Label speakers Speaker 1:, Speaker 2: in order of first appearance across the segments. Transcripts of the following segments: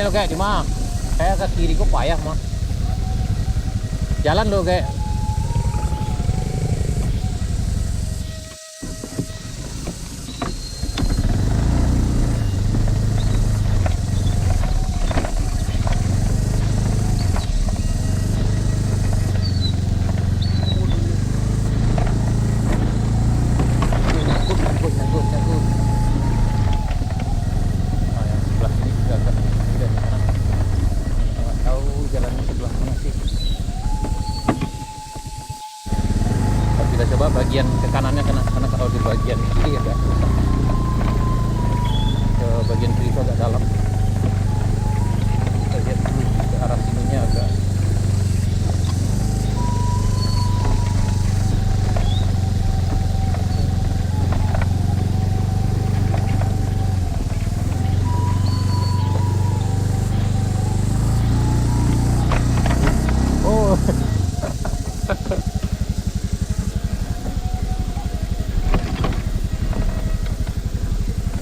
Speaker 1: lo kayak di mana? Kayak ke kiri kok payah mah. Jalan lo kayak. Bagian ke kanannya karena kalau di bagian kiri agak susah. Ke bagian kiri itu agak dalam. Kita lihat dulu ke arah sininya agak. Oh.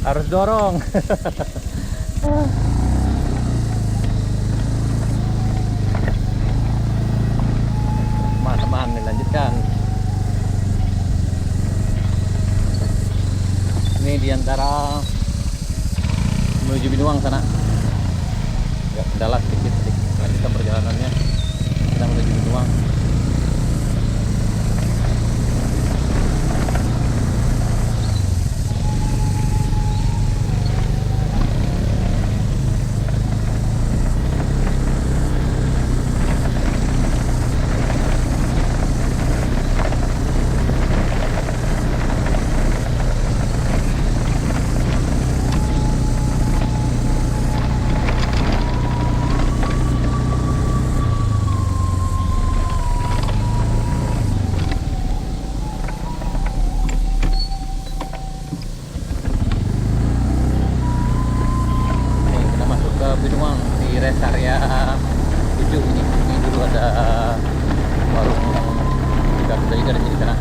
Speaker 1: Harus dorong. Teman-teman, dilanjutkan. Ini diantara menuju Binuang sana. Agak kendala sedikit. Lanjutkan perjalanannya. Kita menuju Binuang. Binuang di rest area 7 ini. Ini dulu ada warung juga di sini sana.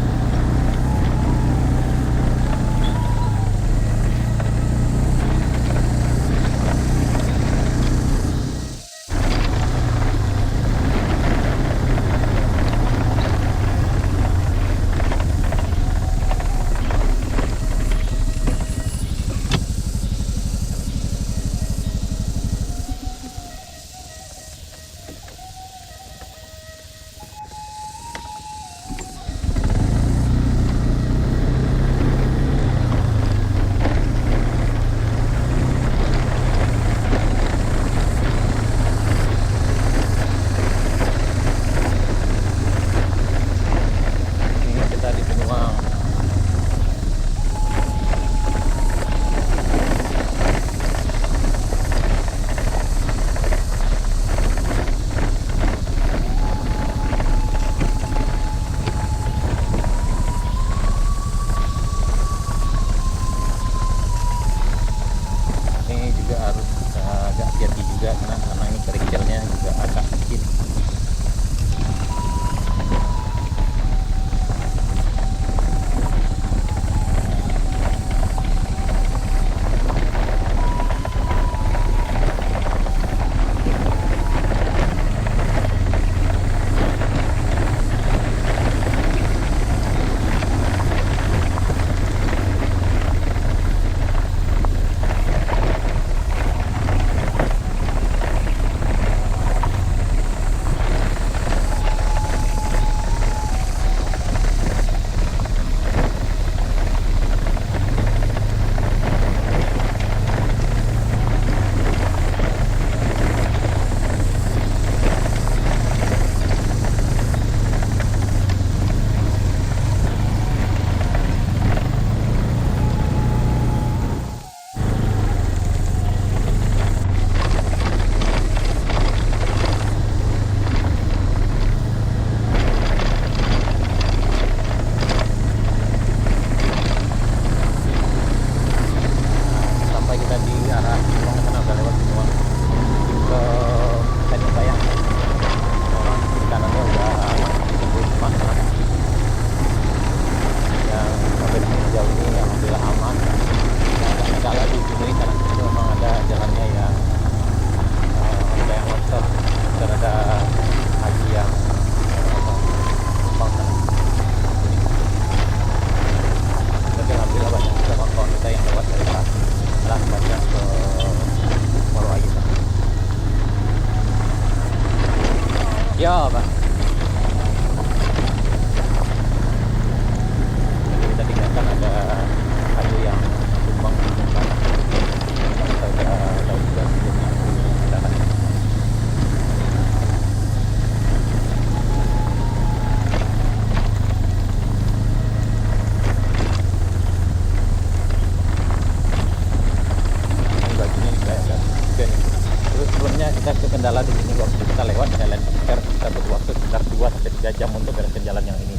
Speaker 1: 2 sampai 3 jam untuk bereskan jalan yang ini.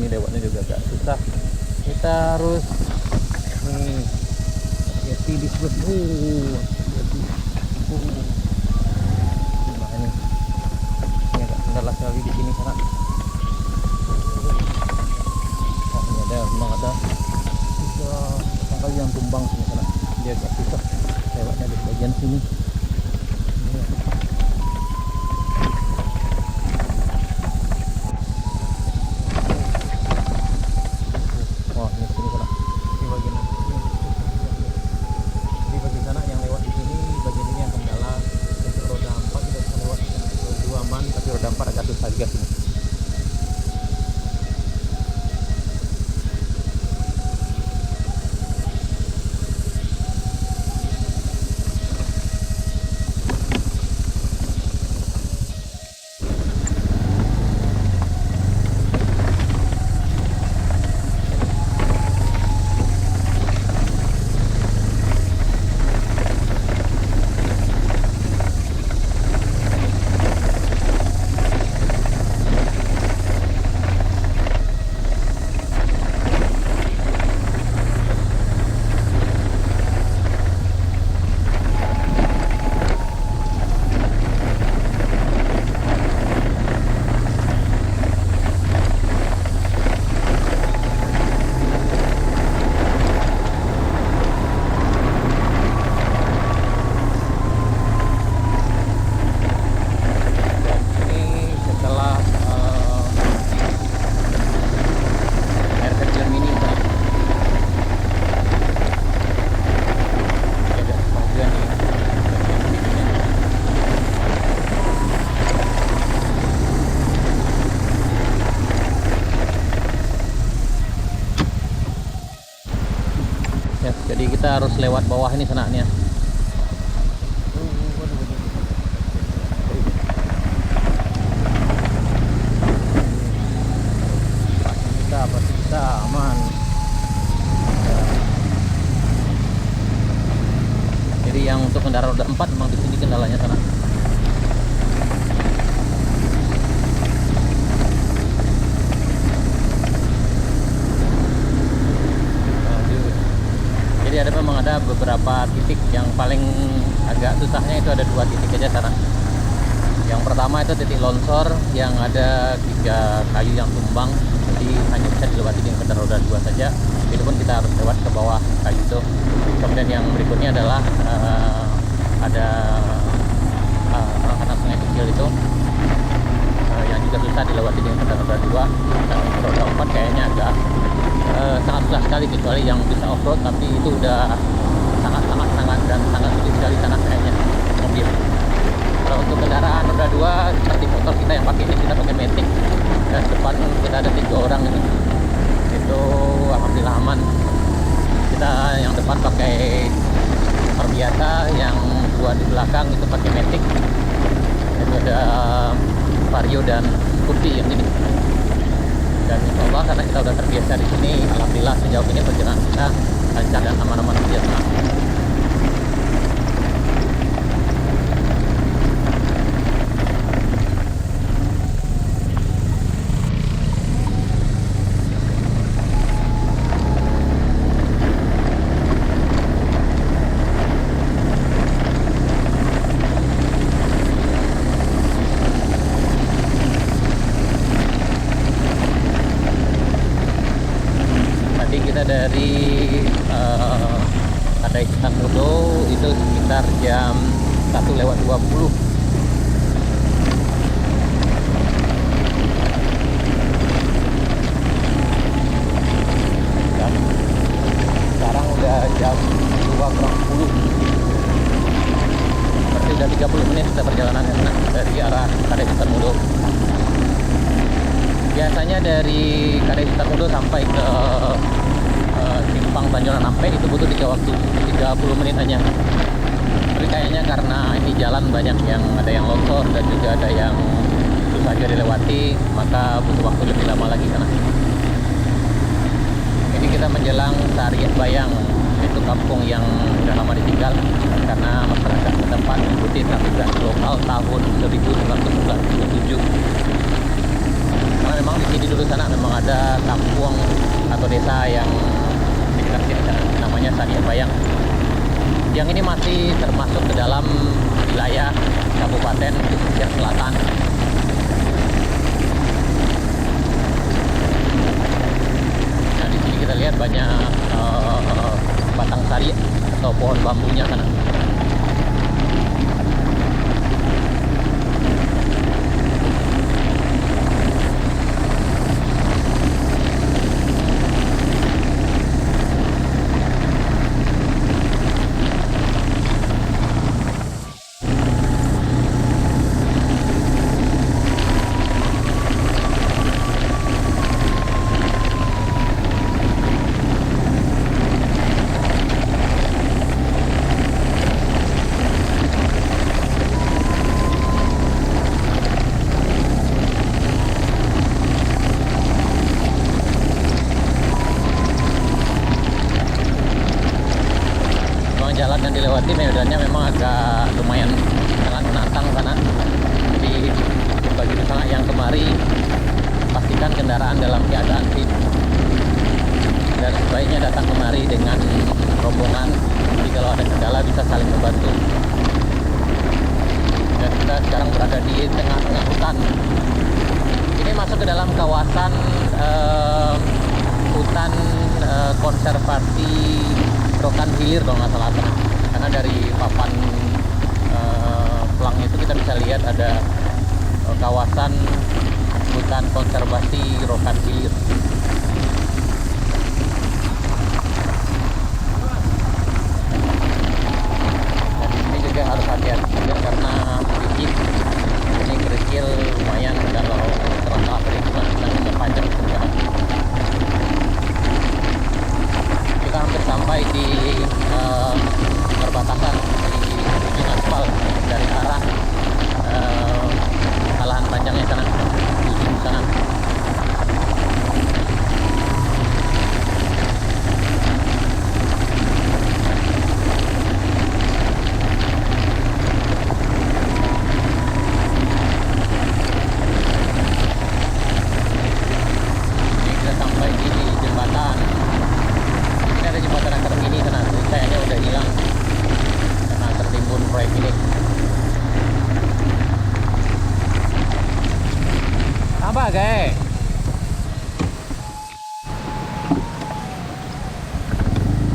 Speaker 1: Lewatnya juga agak susah, kita harus hati-hati di sebelah ini agak kendala sekali di sini sana. Oh, ini ada, memang ada kayu yang tumbang sini sana, dia agak susah lewatnya di bagian sini. Jadi kita harus lewat bawah ini senaknya. Pasti bisa aman. Jadi yang untuk kendaraan roda 4 memang di sini kendalanya sana. Jadi memang ada beberapa titik yang paling agak susahnya, itu ada 2 titik aja sana. Yang pertama itu titik longsor yang ada 3 kayu yang tumbang, jadi hanya bisa dilewati dengan kendaraan roda 2 saja. Itu pun kita harus lewat ke bawah kayu itu. Kemudian yang berikutnya adalah ada anak sungai kecil itu yang juga susah dilewati dengan kendaraan roda 2. Dan roda 4 kayaknya agak sangat susah sekali, kecuali yang bisa off-road, tapi itu udah sangat sulit sekali sana kayaknya mobil. Kalau untuk kendaraan roda 2 seperti motor kita yang pakai ini, kita pakai Matic, dan depan kita ada 3 orang ini, itu alhamdulillah aman. Kita yang depan pakai motor biasa, yang 2 di belakang itu pakai Matic. Itu ada Vario dan Scoopy yang ini. Dan insya Allah karena kita udah terbiasa di sini, alhamdulillah sejauh ini perjalanan kita lancar dan aman-aman saja. Dari Kadai Citamudo itu sekitar jam 1:20. Dan sekarang udah jam 2:10. Berarti udah 30 menit kita perjalanan dari arah Kadai Citamudo. Biasanya dari Kadai Citamudo sampai ke Simpang Tanjung Nampe itu butuh 30 menit aja. Tapi kayaknya karena ini jalan banyak yang ada yang longsor dan juga ada yang susah juga dilewati, maka butuh waktu lebih lama lagi sana. Ini kita menjelang Sariah Bayang, itu kampung yang sudah lama ditinggal karena masyarakat setempat mengikuti navigasi lokal tahun 1997. Karena memang di sini dulu sana memang ada kampung atau desa yang sekitar sini sana, namanya Sariah Bayang. Yang ini masih termasuk ke dalam wilayah Kabupaten Pesisir Selatan. Nah di sini kita lihat banyak batang sari atau pohon bambunya sana. Jalan yang dilewati medannya memang agak lumayan sangat menantang sana. Jadi bagi misalnya yang kemari, pastikan kendaraan dalam keadaan fit dan sebaiknya datang kemari dengan rombongan. Jadi kalau ada kendala bisa saling membantu. Dan kita sekarang berada di tengah-tengah hutan. Ini masuk ke dalam kawasan hutan konservasi Rokan Hilir kalau nggak salah, karena dari papan pelangnya itu kita bisa lihat ada kawasan hutan konservasi Rokan Hilir. Dan di sini juga harus hati-hati karena sedikit ini kerikil lumayan kalau terasa perjalanan panjang sekarang. Kita hampir sampai di perbatasan di ujung aspal dari arah Alahan Panjangnya sana, di ujung sana. Ini kita sampai di jembatan. Ada jembatan yang terkini sana, kayaknya udah hilang karena tertimbun proyek ini. Apa guys?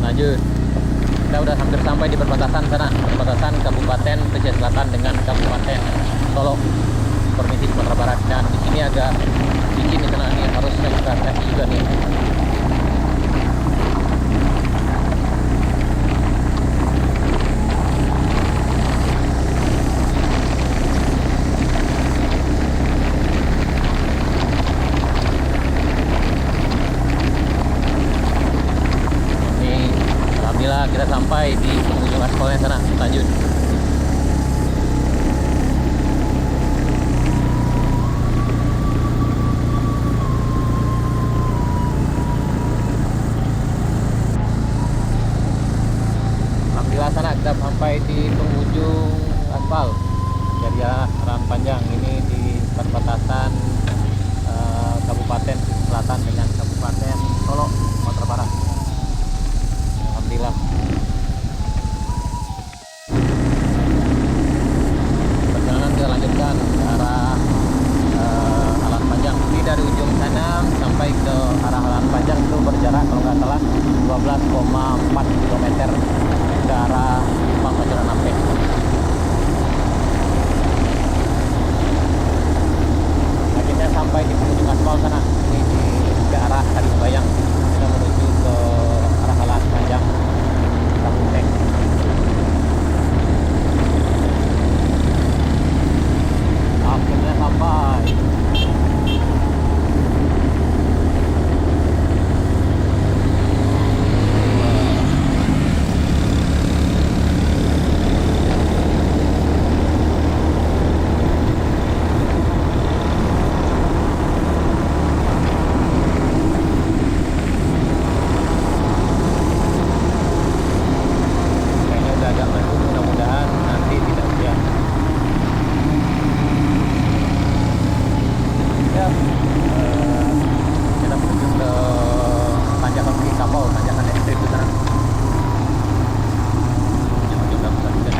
Speaker 1: Lanjut. Kita udah hampir sampai di perbatasan sana, perbatasan Kabupaten Pesisir Selatan dengan Kabupaten Solok, Provinsi Sumatera Barat. Dan di sini agak licin di sana nih, harus hati juga nih. Kita sampai di penghujung aspalnya sana. Lanjut. Kita sampai di penghujung aspal dari Jalan Panjang. Ini di perbatasan Kabupaten Selatan dengan Kabupaten Solo, Sumatera Barat. Alhamdulillah. Perjalanan kita lanjutkan ke arah Alan Panjang. Ini dari ujung sana sampai ke arah Alan Panjang itu berjarak kalau nggak salah 12,4 km ke arah Pangkalan Ampeh. Akhirnya sampai di penghujung aspal sana. Ini ke arah Kalibayang. Kita menuju ke arah Alan Panjang, Kabupaten. Akhirnya sampai. Kayaknya udah agak mendung, mudah-mudahan nanti tidak hujan. Ya, kita menuju ke tanjakan Bukit Kapau, tanjakan ekstrim itu sana. Jangan coba perhatikan.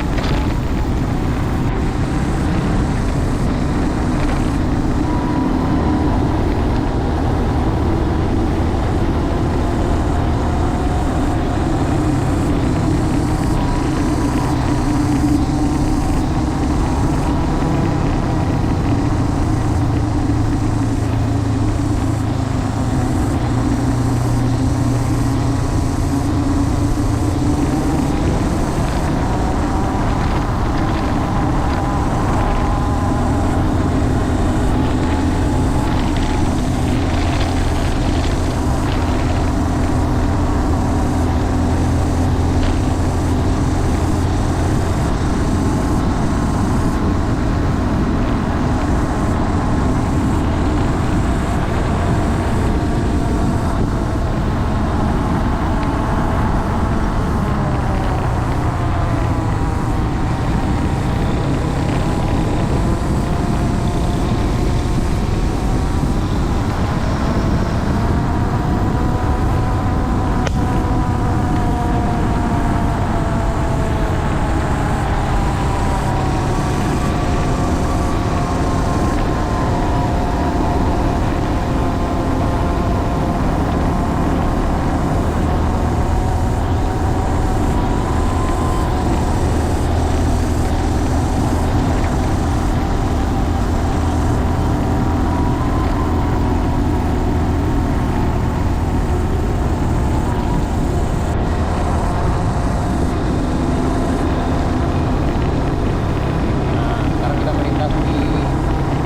Speaker 1: Sekarang kita melintas di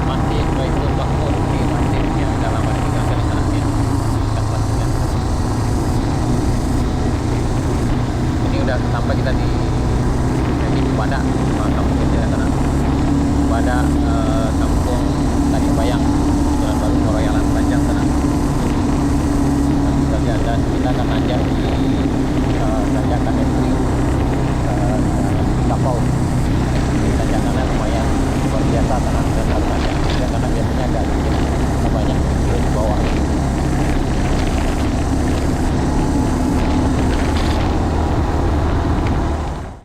Speaker 1: Masjid Baitul Makmur, di masjid yang sudah lama ditinggalkan di sana ya. Kita pastikan. Ini udah sampai kita di Cibadak, kampung kecil sana. Cibadak, kampung Kalibayang, Jalan Baru Moroyalan Panjang sana. Kita lihat dan kita akan lanjut di